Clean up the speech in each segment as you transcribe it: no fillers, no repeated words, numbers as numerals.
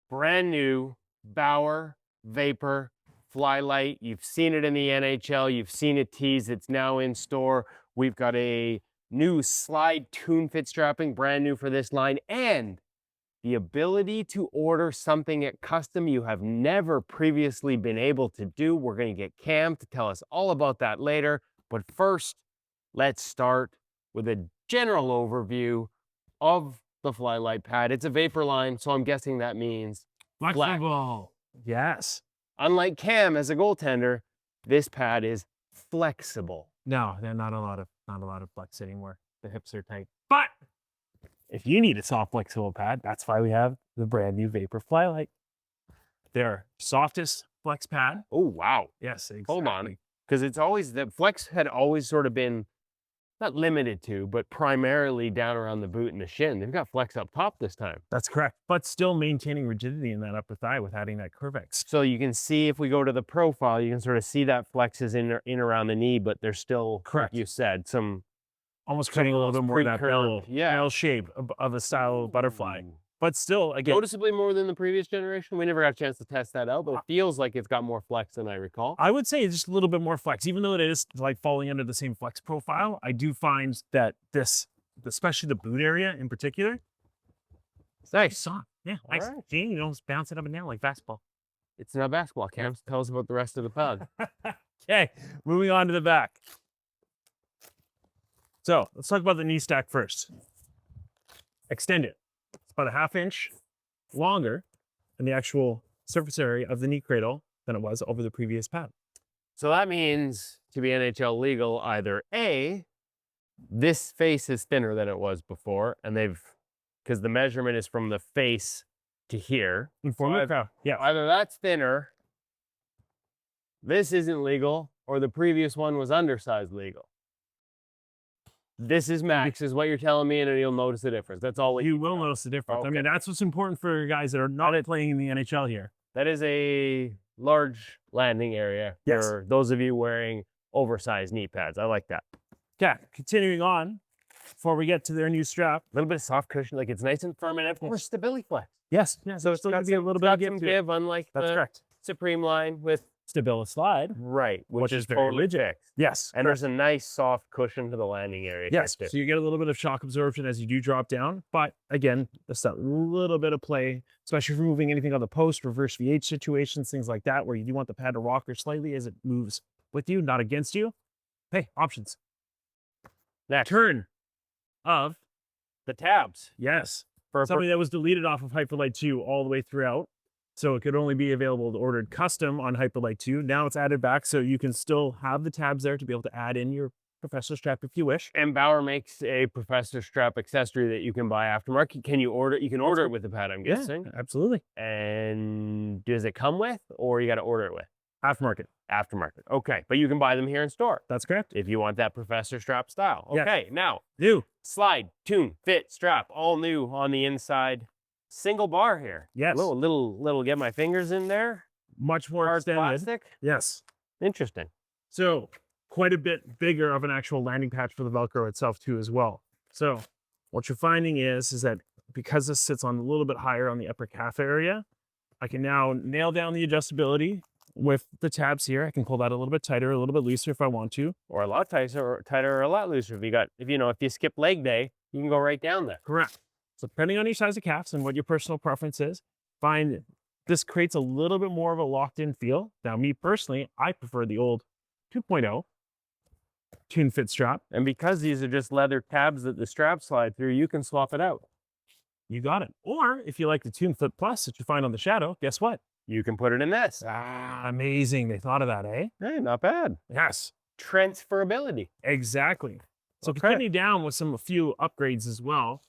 brand new Bauer Vapor FlyLite. You've seen it in the NHL. You've seen it teased. It's now in store. We've got a new slide tune fit strapping, brand new for this line, and the ability to order something at custom you have never previously been able to do. We're going to get Cam to tell us all about that later. But first, let's start with a general overview of the FlyLite pad. It's a vapor line, so I'm guessing that means flexible. Yes. unlike Cam as a goaltender, this pad is flexible. No, they're not a lot of flex anymore. The hips are tight. But if you need a soft, flexible pad, that's why we have the brand new Vapor FlyLite. Their softest flex pad. Oh, wow. Yes, exactly. Hold on. Because it's always, the flex had always sort of been, not limited to, but primarily down around the boot and the shin. They've got flex up top this time. That's correct. But still maintaining rigidity in that upper thigh with adding that CURV. So you can see, if we go to the profile, you can sort of see that flex is in around the knee, but there's still, correct, like you said, some almost creating a little bit more of that bell shape of a style butterfly. But still, again, noticeably more than the previous generation. We never got a chance to test that out, but it feels like it's got more flex than I recall. I would say it's just a little bit more flex, even though it is like falling under the same flex profile. I do find that this, especially the boot area in particular, it's nice. Soft. Yeah, all nice. right. See, you don't just bounce it up and down like basketball. It's not basketball, Cam. Tell us about the rest of the pad. Okay, moving on to the back. So let's talk about the knee stack first. Extend it. It's about a 1/2 inch longer than the actual surface area of the knee cradle than it was over the previous pad. So that means, to be NHL legal, either A, this face is thinner than it was before, and because the measurement is from the face to here. Yeah. Either that's thinner, this isn't legal, or the previous one was undersized legal. This is max, is what you're telling me, and you'll notice the difference. That's all. You will notice the difference. Okay. I mean, that's what's important for guys that are not playing in the NHL here. That is a large landing area for those of you wearing oversized knee pads. I like that. Yeah, continuing on, before we get to their new strap. A little bit of soft cushion, like it's nice and firm, and of course, Stabiliflex. Yes. Yeah, so it's still going to be a little bit of give, unlike that's the correct. Supreme line with Stabilislide. Right, which is very rigid. Yes. And there's a nice soft cushion to the landing area. Yes, so you get a little bit of shock absorption as you do drop down. But again, there's a little bit of play, especially for moving anything on the post, reverse VH situations, things like that, where you do want the pad to rock slightly as it moves with you, not against you. Hey, options. Next. Turn of the tabs. Yes. For something that was deleted off of HyperLite 2 all the way throughout. So it could only be available ordered custom on HyperLite 2. Now it's added back, so you can still have the tabs there to be able to add in your Professor strap if you wish. And Bauer makes a Professor strap accessory that you can buy aftermarket. Can you order? You can order it with the pad, I'm guessing. Yeah, absolutely. And does it come with, or you got to order it with? Aftermarket. Aftermarket. Okay, but you can buy them here in store. That's correct. If you want that Professor strap style. Okay, yes. Now new slide, tune, fit, strap, all new on the inside. Single bar here. Yes. Little get my fingers in there. Much more extended. Plastic. Yes. Interesting. So quite a bit bigger of an actual landing patch for the Velcro itself too as well. So what you're finding is that because this sits on a little bit higher on the upper calf area, I can now nail down the adjustability with the tabs here. I can pull that a little bit tighter, a little bit looser if I want to. Or a lot tighter or a lot looser. If you skip leg day, you can go right down there. Correct. So depending on your size of calves and what your personal preference is, find this creates a little bit more of a locked-in feel. Now, me personally, I prefer the old 2.0 tune fit strap. And because these are just leather tabs that the straps slide through, you can swap it out. You got it. Or if you like the Tune Fit Plus that you find on the Shadow, guess what? You can put it in this. Ah, amazing. They thought of that, eh? Hey, not bad. Yes. Transferability. Exactly. So continuing down with a few upgrades as well.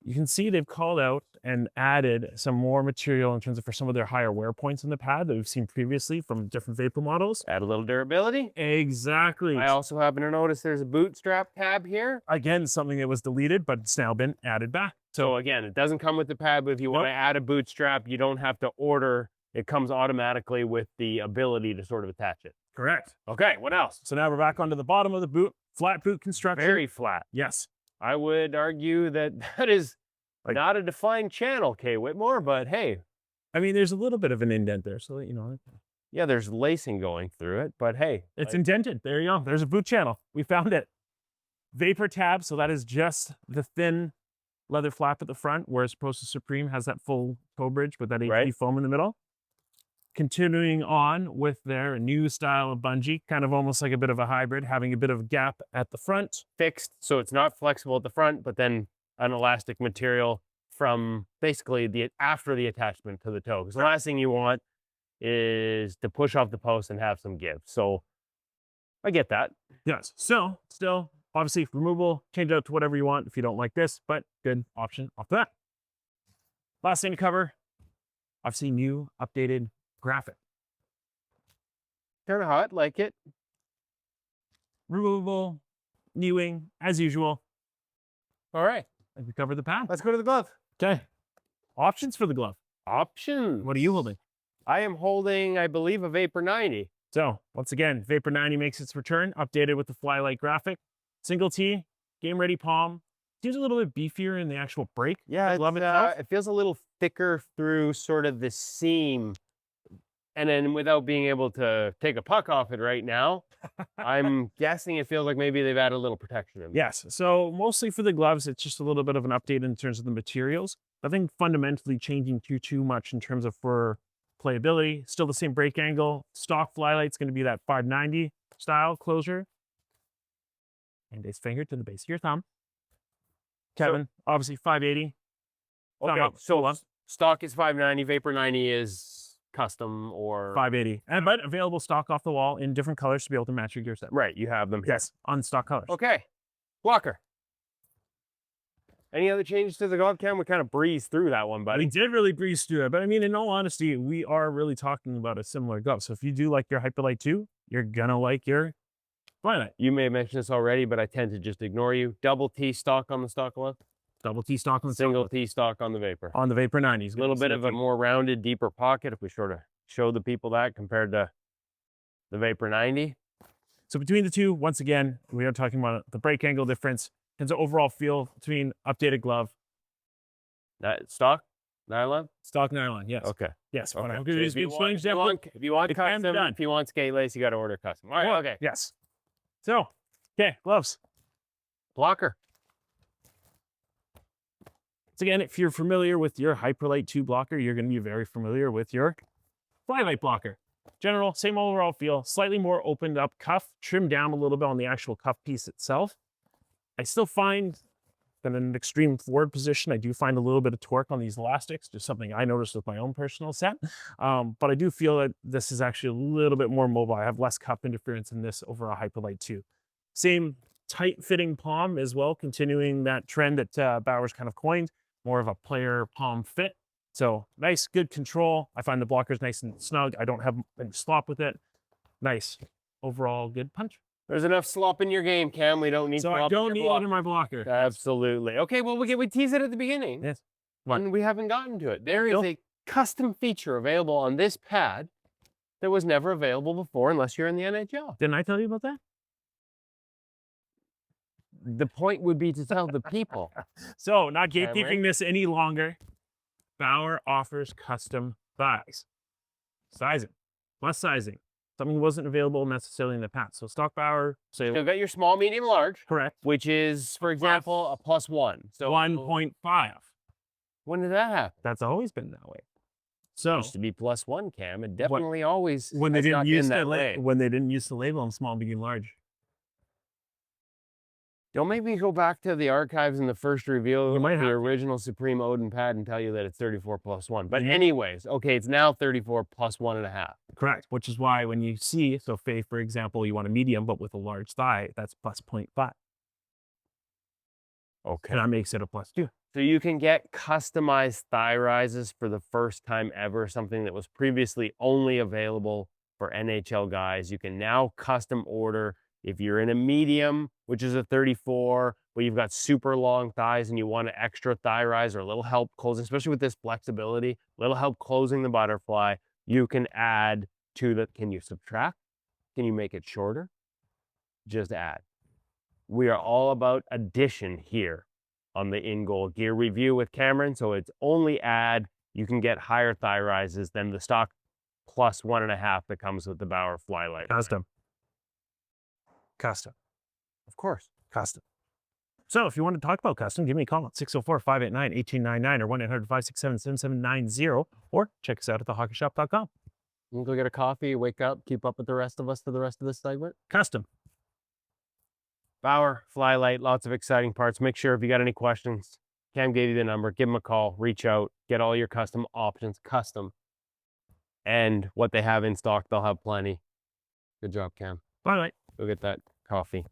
You can see they've called out and added some more material in terms of for some of their higher wear points in the pad that we've seen previously from different Vapor models. Add a little durability. Exactly. I also happen to notice there's a boot strap tab here. Again, something that was deleted, but it's now been added back. So again, it doesn't come with the pad, but if you want to add a boot strap, you don't have to order. It comes automatically with the ability to sort of attach it. Correct. Okay, what else? So now we're back onto the bottom of the boot. Flat boot construction. Very flat. Yes. I would argue that is not a defined channel, Kay Whitmore, but hey, I mean, there's a little bit of an indent there, so you know. Yeah, there's lacing going through it, but hey. It's indented. There you go. There's a boot channel. We found it. Vapor tab, so that is just the thin leather flap at the front, whereas Prosa Supreme has that full toe bridge with that HD foam in the middle. Continuing on with their new style of bungee, kind of almost like a bit of a hybrid, having a bit of gap at the front. Fixed, so it's not flexible at the front, but then an elastic material from basically after the attachment to the toe. Because the last thing you want is to push off the post and have some give. So I get that. Yes. So still, obviously removable, change it out to whatever you want if you don't like this, but good option off the bat. Last thing to cover, obviously new updated graphic. Kind of hot, like it. Removable, newing, as usual. All right. I think we covered the pad. Let's go to the glove. Okay. Options for the glove. Options. What are you holding? I am holding, I believe, a Vapor 90. So once again, Vapor 90 makes its return, updated with the FlyLite graphic. Single T, game ready palm. Seems a little bit beefier in the actual break. Yeah, it feels a little thicker through sort of the seam. And then without being able to take a puck off it right now, I'm guessing it feels like maybe they've added a little protection in there. Yes. So mostly for the gloves, it's just a little bit of an update in terms of the materials. Nothing fundamentally changing too much in terms of for playability. Still the same break angle. Stock FlyLite's going to be that 590 style closure. Index finger to the base of your thumb. Kevin, obviously 580. Okay, so stock is 590, Vapor 90 is custom or 580, but available stock off the wall in different colors to be able to match your gear set. Right, you have them here. Yes, on stock colors. Okay, blocker. Any other changes to the glove cam? We kind of breezed through that one, buddy. We did really breeze through it, but I mean, in all honesty, we are really talking about a similar glove. So if you do like your Hyperlite 2, you're gonna like your FlyLite. You may have mentioned this already, but I tend to just ignore you. Double T stock on the stock glove. Double T stock on the Single T stock on the Vapor. On the Vapor 90s. A little bit of a more rounded, deeper pocket if we sort of show the people that compared to the Vapor 90. So between the two, once again, we are talking about the break angle difference and the overall feel between updated glove. Stock nylon? Stock nylon, yes. Okay. Yes. Okay. So if you want custom, if you want skate lace, you got to order custom. All right, okay. Yes. So, okay, gloves. Blocker. So again, if you're familiar with your Hyperlite 2 blocker, you're going to be very familiar with your FlyLite blocker. General, same overall feel, slightly more opened up cuff, trimmed down a little bit on the actual cuff piece itself. I still find that in an extreme forward position, I do find a little bit of torque on these elastics, just something I noticed with my own personal set. But I do feel that this is actually a little bit more mobile. I have less cuff interference in this over a Hyperlite 2. Same tight fitting palm as well, continuing that trend that Bauer's kind of coined, more of a player palm fit. So nice, good control. I find the blocker's nice and snug. I don't have any slop with it. Nice, overall good punch. There's enough slop in your game, Cam. We don't need so slop. I don't need it in my blocker. Absolutely. Okay, well, we teased it at the beginning. Yes. And we haven't gotten to it. There is a custom feature available on this pad that was never available before unless you're in the NHL. Didn't I tell you about that? The point would be to tell the people. So, not gatekeeping this any longer, Bauer offers custom thighs. Sizing. Plus sizing. Something wasn't available necessarily in the past. So stock Bauer, say you've got your small, medium, large. Correct. Which is, for example, a +1. So 1.5. When did that happen? That's always been that way. So it used to be +1, Cam. It definitely always when they didn't use when they didn't use the label on small, medium, large. Don't make me go back to the archives in the first reveal of the original to. Supreme Odin pad and tell you that it's 34 +1. But anyways, okay, it's now 34 +1.5. Correct. Which is why when you see, so say, for example, you want a medium, but with a large thigh, that's +0.5. Okay. And that makes it a +2. So you can get customized thigh rises for the first time ever, something that was previously only available for NHL guys. You can now custom order. If you're in a medium, which is a 34, but you've got super long thighs and you want an extra thigh rise or a little help closing, especially with this flexibility, a little help closing the butterfly, you can add to the, can you subtract? Can you make it shorter? Just add. We are all about addition here on the In Goal Gear Review with Cameron. So it's only add, you can get higher thigh rises than the stock plus 1.5 that comes with the Bauer FlyLite. Custom. Custom. Of course. Custom. So if you want to talk about custom, give me a call at 604-589-1899 or 1-800-567-7790, or check us out at thehockeyshop.com. You can go get a coffee, wake up, keep up with the rest of us for the rest of this segment. Custom. Bauer FlyLite, lots of exciting parts. Make sure if you got any questions, Cam gave you the number, give him a call, reach out, get all your custom options, custom. And what they have in stock, they'll have plenty. Good job, Cam. Bye. Go get that coffee.